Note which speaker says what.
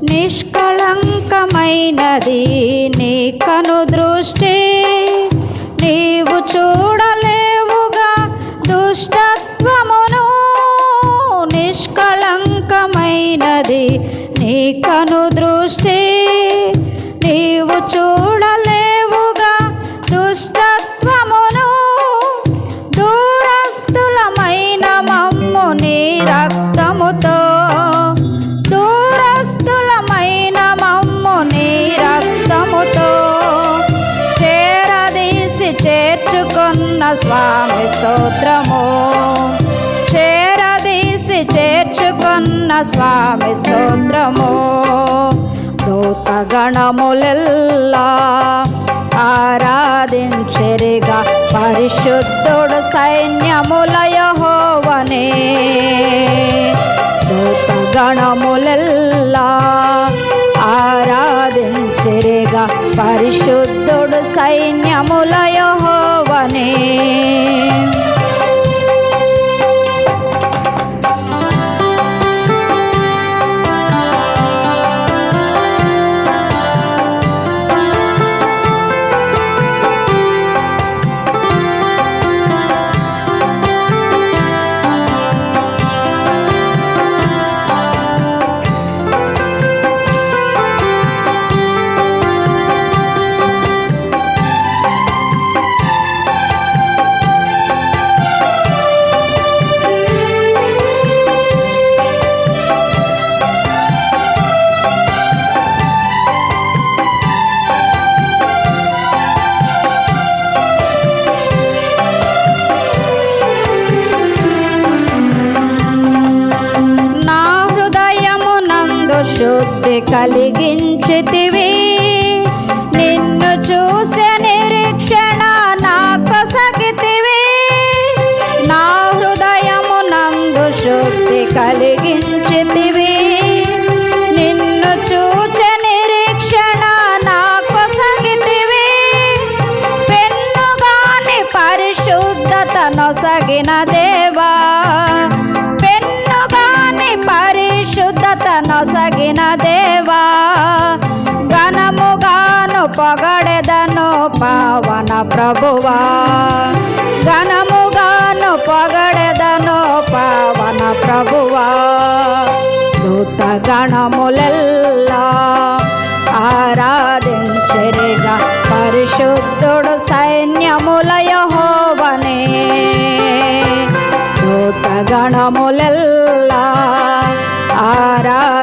Speaker 1: నిష్కళంకమైనది నీ కను దృష్టి, నీవు చూడలేవుగా దుష్టత్వమును. నిష్కళంకమైనది నీ కను దృష్టి, నీవు చూడలేవుగా దుష్టత్వమును. దూరస్థులమైన మమ్ము నీ రక్తముతో, దూరస్థులమైన మమ్ము నీ రక్తముతో చేరదీసి చేర్చుకున్న స్వామి స్తోత్రము. చేరదీసి చేర్చుకున్న స్వామి స్తోత్రము. దూతగణములెల్లా ఆరాధించెరిగా పరిశుద్ధుడు సైన్యముల యెహోవానే. దూతగణములెల్లా ఆరాధించెరిగా పరిశుద్ధుడు సైన్యముల యెహోవానే. శుద్ధి కలిగించితివి, నిన్ను చూసే నిరీక్షణ నాకొసగితివి. నా హృదయమునందు శుద్ధి కలిగించితివి, నిన్ను చూసే నిరీక్షణ నాకొసగితివి. పెన్నుగాని పరిశుద్ధత నొసగిన దేవా, నొసగిన దేవా, ఘనముగాను పొగడెదను పావన ప్రభువా. ఘనముగాను పొగడెదను పావన ప్రభువా. దూతగణములెల్లా ఆరాధించెరిగా పరిశుద్ధుడు సైన్యముల యెహోవానే. దూతగణములెల్లా